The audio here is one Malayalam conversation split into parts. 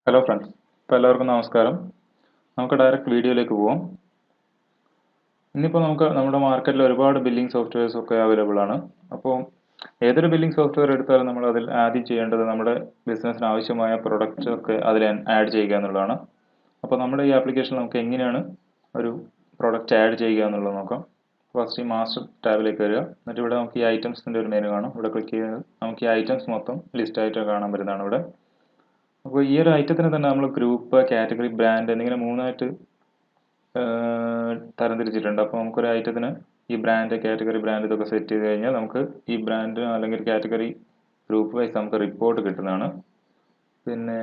ഹലോ ഫ്രണ്ട്സ്, ഇപ്പോൾ എല്ലാവർക്കും നമസ്കാരം. നമുക്ക് ഡയറക്റ്റ് വീഡിയോയിലേക്ക് പോവാം. ഇന്നിപ്പോൾ നമ്മുടെ മാർക്കറ്റിൽ ഒരുപാട് ബില്ലിംഗ് സോഫ്റ്റ്വെയർസ് ഒക്കെ അവൈലബിൾ ആണ്. അപ്പോൾ ഏതൊരു ബില്ലിംഗ് സോഫ്റ്റ്വെയർ എടുത്താലും നമ്മൾ അതിൽ ആദ്യം ചെയ്യേണ്ടത് നമ്മുടെ ബിസിനസ്സിന് ആവശ്യമായ പ്രൊഡക്റ്റ്സ് ഒക്കെ അതിൽ ആഡ് ചെയ്യുക എന്നുള്ളതാണ്. അപ്പോൾ നമ്മുടെ ഈ ആപ്ലിക്കേഷനിൽ നമുക്ക് എങ്ങനെയാണ് ഒരു പ്രൊഡക്റ്റ് ആഡ് ചെയ്യുക എന്നുള്ളത് നോക്കാം. ഫസ്റ്റ് ഈ മാസ്റ്റർ ടാബിലേക്ക് വരിക. എന്നിട്ട് ഇവിടെ നമുക്ക് ഈ ഐറ്റംസിൻ്റെ ഒരു മെനു കാണാം. ഇവിടെ ക്ലിക്ക് ചെയ്ത് നമുക്ക് ഈ ഐറ്റംസ് മൊത്തം ലിസ്റ്റ് ആയിട്ട് കാണാൻ പറ്റുന്നതാണ് ഇവിടെ. അപ്പോൾ ഈ ഒരു ഐറ്റത്തിന് തന്നെ നമ്മൾ ഗ്രൂപ്പ്, കാറ്റഗറി, ബ്രാൻഡ് എന്നിങ്ങനെ മൂന്നായിട്ട് തരംതിരിച്ചിട്ടുണ്ട്. അപ്പോൾ നമുക്കൊരു ഐറ്റത്തിന് ഈ ബ്രാൻഡ്, കാറ്റഗറി, ബ്രാൻഡ് ഇതൊക്കെ സെറ്റ് ചെയ്ത് കഴിഞ്ഞാൽ നമുക്ക് ഈ ബ്രാൻഡ് അല്ലെങ്കിൽ കാറ്റഗറി ഗ്രൂപ്പ് വൈസ് നമുക്ക് റിപ്പോർട്ട് കിട്ടുന്നതാണ്. പിന്നെ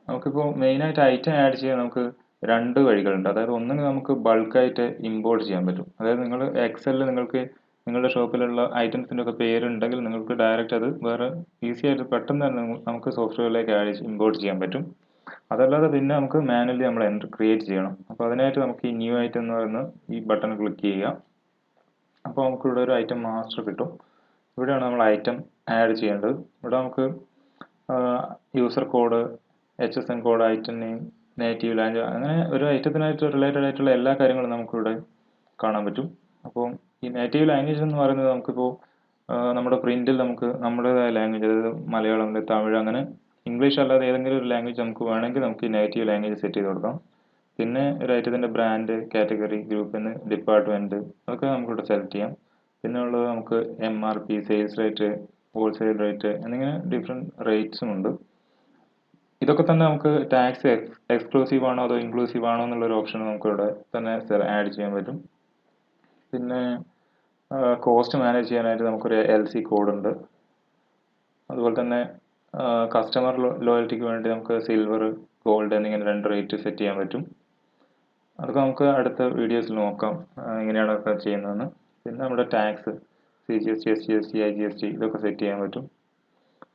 നമുക്കിപ്പോൾ മെയിനായിട്ട് ഐറ്റം ആഡ് ചെയ്യാൻ നമുക്ക് രണ്ട് വഴികളുണ്ട്. അതായത് ഒന്നിന് നമുക്ക് ബൾക്കായിട്ട് ഇമ്പോർട്ട് ചെയ്യാൻ പറ്റും. അതായത് നിങ്ങൾ എക്സലിൽ നിങ്ങൾക്ക് നിങ്ങളുടെ ഷോപ്പിലുള്ള ഐറ്റംസിൻ്റെ ഒക്കെ പേരുണ്ടെങ്കിൽ നിങ്ങൾക്ക് ഡയറക്റ്റ് അത് വേറെ ഈസി ആയിട്ട് പെട്ടെന്ന് തന്നെ നമുക്ക് സോഫ്റ്റ്വെയറിലേക്ക് ഇമ്പോർട്ട് ചെയ്യാൻ പറ്റും. അതല്ലാതെ പിന്നെ നമുക്ക് മാനുവലി നമ്മൾ ക്രിയേറ്റ് ചെയ്യണം. അപ്പോൾ അതിനായിട്ട് നമുക്ക് ഈ ന്യൂ ഐറ്റം എന്ന് പറയുന്ന ഈ ബട്ടൺ ക്ലിക്ക് ചെയ്യുക. അപ്പോൾ നമുക്കിവിടെ ഒരു ഐറ്റം മാസ്റ്റർ കിട്ടും. ഇവിടെയാണ് നമ്മൾ ഐറ്റം ആഡ് ചെയ്യേണ്ടത്. ഇവിടെ നമുക്ക് user code, HSN code, item name, native language, അങ്ങനെ ഒരു ഐറ്റത്തിനായിട്ട് റിലേറ്റഡ് ആയിട്ടുള്ള എല്ലാ കാര്യങ്ങളും നമുക്കിവിടെ കാണാൻ പറ്റും. അപ്പോൾ ഈ നേറ്റീവ് ലാംഗ്വേജ് എന്ന് പറയുന്നത് നമുക്കിപ്പോൾ നമ്മുടെ പ്രിന്റിൽ നമുക്ക് നമ്മുടേതായ ലാംഗ്വേജ്, അതായത് മലയാളം, തമിഴ്, അങ്ങനെ ഇംഗ്ലീഷ് അല്ലാതെ ഏതെങ്കിലും ഒരു ലാംഗ്വേജ് നമുക്ക് വേണമെങ്കിൽ നമുക്ക് ഈ നേറ്റീവ് ലാംഗ്വേജ് സെറ്റ് ചെയ്ത് കൊടുക്കാം. പിന്നെ ഒരു ഐറ്റത്തിൻ്റെ ബ്രാൻഡ്, കാറ്റഗറി, ഗ്രൂപ്പിന്, ഡിപ്പാർട്ട്മെൻറ്റ് അതൊക്കെ നമുക്കിവിടെ സെലക്ട് ചെയ്യാം. പിന്നെ ഉള്ളത് നമുക്ക് MRP, sales rate, wholesale rate എന്നിങ്ങനെ ഡിഫറെൻറ്റ് റേറ്റ്സും ഉണ്ട്. ഇതൊക്കെ തന്നെ നമുക്ക് ടാക്സ് എക്സ്ക്ലൂസീവ് ആണോ അതോ ഇൻക്ലൂസീവ് ആണോ എന്നുള്ളൊരു ഓപ്ഷൻ നമുക്കിവിടെ തന്നെ ആഡ് ചെയ്യാൻ പറ്റും. പിന്നെ കോസ്റ്റ് മാനേജ് ചെയ്യാനായിട്ട് നമുക്കൊരു LC കോഡ് ഉണ്ട്. അതുപോലെ തന്നെ കസ്റ്റമർ ലോയൽറ്റിക്ക് വേണ്ടി നമുക്ക് സിൽവർ, ഗോൾഡ് എന്നിങ്ങനെ രണ്ട് റേറ്റ് സെറ്റ് ചെയ്യാൻ പറ്റും. അതൊക്കെ നമുക്ക് അടുത്ത വീഡിയോസിൽ നോക്കാം എങ്ങനെയാണ് ഒക്കെ ചെയ്യുന്നതെന്ന്. പിന്നെ നമ്മുടെ ടാക്സ്, CGST, SGST, IGST ഇതൊക്കെ സെറ്റ് ചെയ്യാൻ പറ്റും.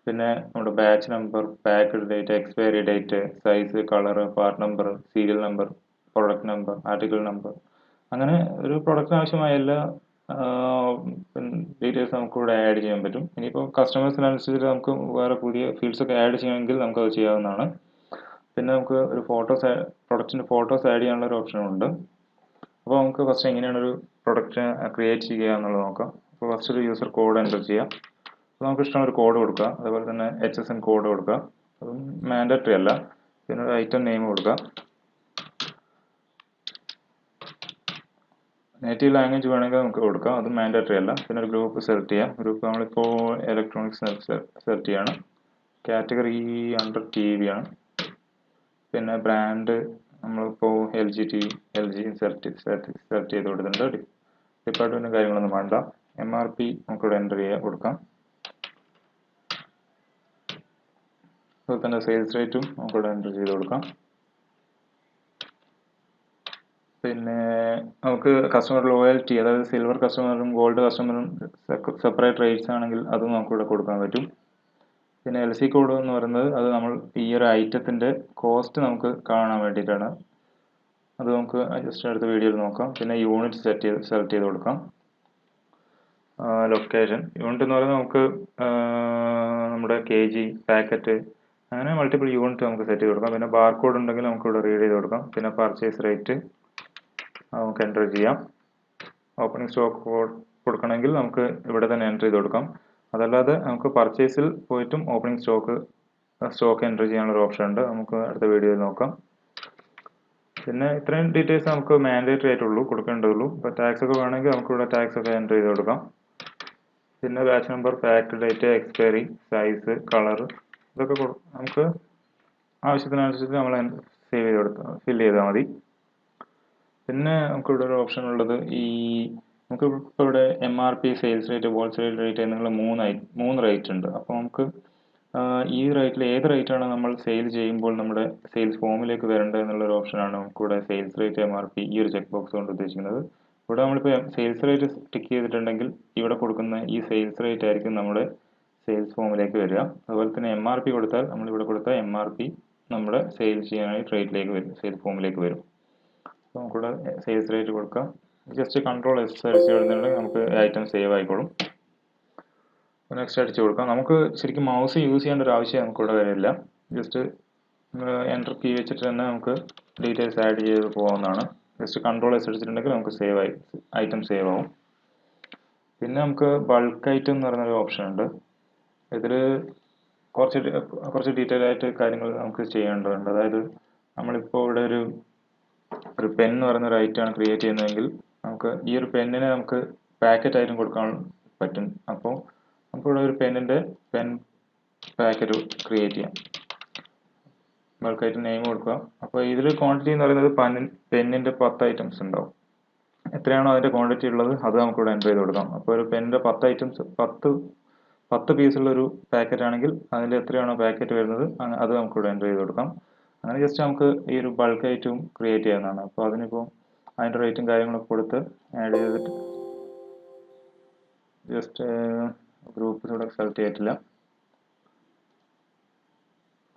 പിന്നെ നമ്മുടെ batch number, packed date, expiry date, size, colour, part number, serial number, product number, article number, അങ്ങനെ ഒരു പ്രൊഡക്റ്റിന് ആവശ്യമായ എല്ലാ ഡീറ്റെയിൽസ് നമുക്കിവിടെ ആഡ് ചെയ്യാൻ പറ്റും. ഇനിയിപ്പോൾ കസ്റ്റമേഴ്സിനനുസരിച്ച് നമുക്ക് വേറെ പുതിയ ഫീൽഡ്സ് ഒക്കെ ആഡ് ചെയ്യണമെങ്കിൽ നമുക്കത് ചെയ്യാവുന്നതാണ്. പിന്നെ നമുക്ക് ഒരു പ്രൊഡക്റ്റിൻ്റെ ഫോട്ടോസ് ആഡ് ചെയ്യാനുള്ള ഒരു ഓപ്ഷനുണ്ട്. അപ്പോൾ നമുക്ക് ഫസ്റ്റ് എങ്ങനെയാണ് ഒരു പ്രൊഡക്റ്റ് ക്രിയേറ്റ് ചെയ്യുക എന്നുള്ളത് നോക്കാം. അപ്പോൾ ഫസ്റ്റ് ഒരു യൂസർ കോഡ് എൻ്റർ ചെയ്യാം. അപ്പോൾ നമുക്ക് ഇഷ്ടം ഒരു കോഡ് കൊടുക്കുക. അതുപോലെ തന്നെ HSN കോഡ് കൊടുക്കുക. അതും മാൻഡറ്ററി അല്ല. പിന്നെ ഒരു ഐറ്റം നെയിം കൊടുക്കുക. നേറ്റീവ് ലാംഗ്വേജ് വേണമെങ്കിൽ നമുക്ക് കൊടുക്കാം, അത് മാൻഡറ്ററി അല്ല. പിന്നെ ഒരു ഗ്രൂപ്പ് സെലക്ട് ചെയ്യാം. ഗ്രൂപ്പ് നമ്മളിപ്പോൾ ഇലക്ട്രോണിക്സ് സെലക്ട് ചെയ്യാണ്. കാറ്റഗറി അണ്ടർ TV ആണ്. പിന്നെ ബ്രാൻഡ് നമ്മളിപ്പോൾ LG സെലക്ട് ചെയ്ത് കൊടുത്തിട്ടുണ്ട്. ഡിപ്പാർട്ട്മെൻറ്റും കാര്യങ്ങളൊന്നും വേണ്ട. MRP നമുക്കിവിടെ എൻ്റർ കൊടുക്കാം. അതുപോലെ തന്നെ സെയിൽസ് റേറ്റും നമുക്കിവിടെ എൻ്റർ ചെയ്ത് കൊടുക്കാം. പിന്നെ നമുക്ക് കസ്റ്റമർ ലോയൽറ്റി, അതായത് സിൽവർ കസ്റ്റമറും ഗോൾഡ് കസ്റ്റമറും സെപ്പറേറ്റ് റേറ്റ്സ് ആണെങ്കിൽ അതും നമുക്കിവിടെ കൊടുക്കാൻ പറ്റും. പിന്നെ LC കോഡ് എന്ന് പറയുന്നത് അത് നമ്മൾ ഈ ഒരു ഐറ്റത്തിൻ്റെ കോസ്റ്റ് നമുക്ക് കാണാൻ വേണ്ടിയിട്ടാണ്. അത് നമുക്ക് ജസ്റ്റ് അടുത്ത വീഡിയോയിൽ നോക്കാം. പിന്നെ യൂണിറ്റ് സെലക്ട് ചെയ്ത് കൊടുക്കാം. ലൊക്കേഷൻ, യൂണിറ്റ് എന്ന് പറയുന്നത് നമുക്ക് നമ്മുടെ KG, പാക്കറ്റ്, അങ്ങനെ മൾട്ടിപ്പിൾ യൂണിറ്റ് നമുക്ക് സെറ്റ് ചെയ്ത് കൊടുക്കാം. പിന്നെ ബാർകോഡ് ഉണ്ടെങ്കിൽ നമുക്കിവിടെ റീഡ് ചെയ്ത് കൊടുക്കാം. പിന്നെ പർച്ചേസ് റേറ്റ് നമുക്ക് എൻ്റർ ചെയ്യാം. ഓപ്പണിംഗ് സ്റ്റോക്ക് കൊടുക്കണമെങ്കിൽ നമുക്ക് ഇവിടെ തന്നെ എൻ്റർ ചെയ്ത് കൊടുക്കാം. അതല്ലാതെ നമുക്ക് പർച്ചേസിൽ പോയിട്ടും ഓപ്പണിംഗ് സ്റ്റോക്ക് എൻ്റർ ചെയ്യാനുള്ള ഒരു ഓപ്ഷൻ ഉണ്ട്. നമുക്ക് അടുത്ത വീഡിയോയിൽ നോക്കാം. പിന്നെ ഇത്രയും ഡീറ്റെയിൽസ് നമുക്ക് മാൻഡേറ്ററി ആയിട്ടുള്ളൂ കൊടുക്കേണ്ടതുള്ളൂ. ഇപ്പോൾ ടാക്സ് ഒക്കെ വേണമെങ്കിൽ നമുക്കിവിടെ ടാക്സ് ഒക്കെ എൻ്റർ ചെയ്ത് കൊടുക്കാം. പിന്നെ batch number, packed date, expiry, size, colour ഇതൊക്കെ നമുക്ക് ആവശ്യത്തിനനുസരിച്ച് നമ്മൾ ഫില്ല് ചെയ്താൽ മതി. പിന്നെ നമുക്കിവിടെ ഒരു ഓപ്ഷൻ ഉള്ളത് നമുക്ക് ഇപ്പോൾ ഇവിടെ MRP, sales rate, wholesale rate എന്നുള്ള മൂന്ന് റേറ്റ് ഉണ്ട്. അപ്പോൾ നമുക്ക് ഈ റേറ്റിൽ ഏത് റേറ്റാണ് നമ്മൾ സെയിൽ ചെയ്യുമ്പോൾ നമ്മുടെ സെയിൽസ് ഫോമിലേക്ക് വരേണ്ടത് എന്നുള്ളൊരു ഓപ്ഷനാണ് നമുക്കിവിടെ സെയിൽസ് റേറ്റ്, MRP ഈ ഒരു ചെക്ക് ബോക്സ് കൊണ്ട് ഉദ്ദേശിക്കുന്നത്. ഇവിടെ നമ്മളിപ്പോൾ സെയിൽസ് റേറ്റ് ടിക്ക് ചെയ്തിട്ടുണ്ടെങ്കിൽ ഇവിടെ കൊടുക്കുന്ന ഈ സെയിൽസ് റേറ്റ് ആയിരിക്കും നമ്മുടെ സെയിൽസ് ഫോമിലേക്ക് വരിക. അതുപോലെ തന്നെ MRP കൊടുത്താൽ നമ്മളിവിടെ കൊടുത്ത MRP നമ്മുടെ സെയിൽ ചെയ്യാനായി റേറ്റിലേക്ക് വരും, സെയിൽസ് ഫോമിലേക്ക് വരും. അപ്പോൾ നമുക്കിവിടെ സെയിൽസ് റേറ്റ് കൊടുക്കാം. ജസ്റ്റ് കൺട്രോൾ S അടിച്ച് കൊടുത്തിട്ടുണ്ടെങ്കിൽ നമുക്ക് ഐറ്റം സേവ് ആയിക്കോളും. നെക്സ്റ്റ് അടിച്ച് കൊടുക്കാം. നമുക്ക് ശരിക്കും മൗസ് യൂസ് ചെയ്യേണ്ട ഒരു ആവശ്യം നമുക്കിവിടെ വരില്ല. ജസ്റ്റ് എൻ്റർ കീ വെച്ചിട്ട് തന്നെ നമുക്ക് ഡീറ്റെയിൽസ് ആഡ് ചെയ്ത് പോകാവുന്നതാണ്. ജസ്റ്റ് കൺട്രോൾ എസ് അടിച്ചിട്ടുണ്ടെങ്കിൽ നമുക്ക് ഐറ്റം സേവ് ആവും. പിന്നെ നമുക്ക് ബൾക്ക് ഐറ്റം എന്ന് പറയുന്നൊരു ഓപ്ഷൻ ഉണ്ട്. ഇതിൽ കുറച്ച് ഡീറ്റെയിൽ ആയിട്ട് കാര്യങ്ങൾ നമുക്ക് ചെയ്യേണ്ടതുണ്ട്. അതായത് നമ്മളിപ്പോൾ ഇവിടെ ഒരു പെൻ എന്ന് പറയുന്ന ഒരു ഐറ്റമാണ് ക്രിയേറ്റ് ചെയ്യുന്നതെങ്കിൽ നമുക്ക് ഈ ഒരു പെന്നിനെ നമുക്ക് പാക്കറ്റ് ആയിട്ടും കൊടുക്കാൻ പറ്റും. അപ്പോൾ നമുക്കിവിടെ ഒരു പെൻ പാക്കറ്റ് ക്രിയേറ്റ് ചെയ്യാം. ബൾക്കായിട്ട് നെയിം കൊടുക്കുക. അപ്പോൾ ഇതിൽ ക്വാണ്ടിറ്റി എന്ന് പറയുന്നത് പെന്നിൻ്റെ 10 ഐറ്റംസ് ഉണ്ടാവും. എത്രയാണോ അതിൻ്റെ ക്വാണ്ടിറ്റി ഉള്ളത് അത് നമുക്കിവിടെ എൻ്റർ ചെയ്ത് കൊടുക്കാം. അപ്പോൾ ഒരു പെന്നിൻ്റെ 10 ഐറ്റംസ് 10 പീസുള്ളൊരു പാക്കറ്റ് ആണെങ്കിൽ അതിൽ എത്രയാണോ പാക്കറ്റ് വരുന്നത് അത് നമുക്കിവിടെ എൻ്റർ ചെയ്ത് കൊടുക്കാം. അങ്ങനെ ജസ്റ്റ് നമുക്ക് ഈ ഒരു ബൾക്ക് ഐറ്റവും ക്രിയേറ്റ് ചെയ്യാവുന്നതാണ്. അപ്പോൾ അതിനിപ്പോൾ അതിൻ്റെ റേറ്റും കാര്യങ്ങളൊക്കെ കൊടുത്ത് ആഡ് ചെയ്തിട്ട് ജസ്റ്റ് ഗ്രൂപ്പ് ഇവിടെ സെലക്ട് ചെയ്തിട്ടില്ല.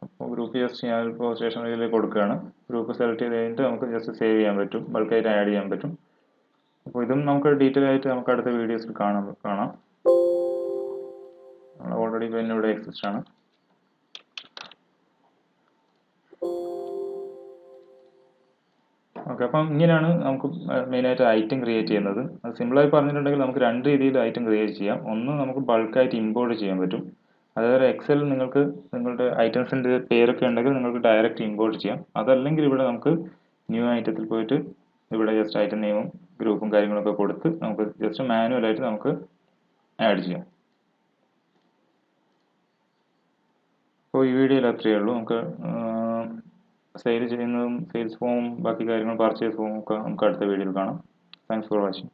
അപ്പോൾ ഗ്രൂപ്പ് ജസ്റ്റ് ഞാനിപ്പോൾ സ്റ്റേഷനറിയിൽ കൊടുക്കുകയാണ്. ഗ്രൂപ്പ് സെലക്ട് ചെയ്ത് കഴിഞ്ഞിട്ട് നമുക്ക് ജസ്റ്റ് സേവ് ചെയ്യാൻ പറ്റും, ബൾക്കായിട്ട് ആഡ് ചെയ്യാൻ പറ്റും. അപ്പോൾ ഇതും നമുക്ക് ഡീറ്റെയിൽ ആയിട്ട് നമുക്ക് അടുത്ത വീഡിയോസിൽ കാണാം. ഓൾറെഡി പെൻ ഇവിടെ എക്സിസ്റ്റ് ആണ്. ഓക്കെ, അപ്പം ഇങ്ങനെയാണ് നമുക്ക് മെയിനായിട്ട് ഐറ്റം ക്രിയേറ്റ് ചെയ്യുന്നത്. അത് സിമ്പിളായി പറഞ്ഞിട്ടുണ്ടെങ്കിൽ നമുക്ക് രണ്ട് രീതിയിൽ ഐറ്റം ക്രിയേറ്റ് ചെയ്യാം. ഒന്ന് നമുക്ക് ബൾക്കായിട്ട് ഇമ്പോർട്ട് ചെയ്യാൻ പറ്റും. അതായത് എക്സൽ നിങ്ങൾക്ക് നിങ്ങളുടെ ഐറ്റംസിൻ്റെ പേരൊക്കെ ഉണ്ടെങ്കിൽ നിങ്ങൾക്ക് ഡയറക്റ്റ് ഇമ്പോർട്ട് ചെയ്യാം. അതല്ലെങ്കിൽ ഇവിടെ നമുക്ക് ന്യൂ ഐറ്റത്തിൽ പോയിട്ട് ഇവിടെ ജസ്റ്റ് ഐറ്റം നെയിമും ഗ്രൂപ്പും കാര്യങ്ങളൊക്കെ കൊടുത്ത് നമുക്ക് ജസ്റ്റ് മാനുവലായിട്ട് നമുക്ക് ആഡ് ചെയ്യാം. അപ്പോൾ ഈ വീഡിയോയിൽ അത്രയേ ഉള്ളൂ. നമുക്ക് സെയിൽ ചെയ്യുന്നതും സെയിൽസ് ഫോമും ബാക്കി കാര്യങ്ങൾ പർച്ചേസ് ഫോമും ഒക്കെ നമുക്ക് അടുത്ത വീഡിയോയിൽ കാണാം. Thanks for watching.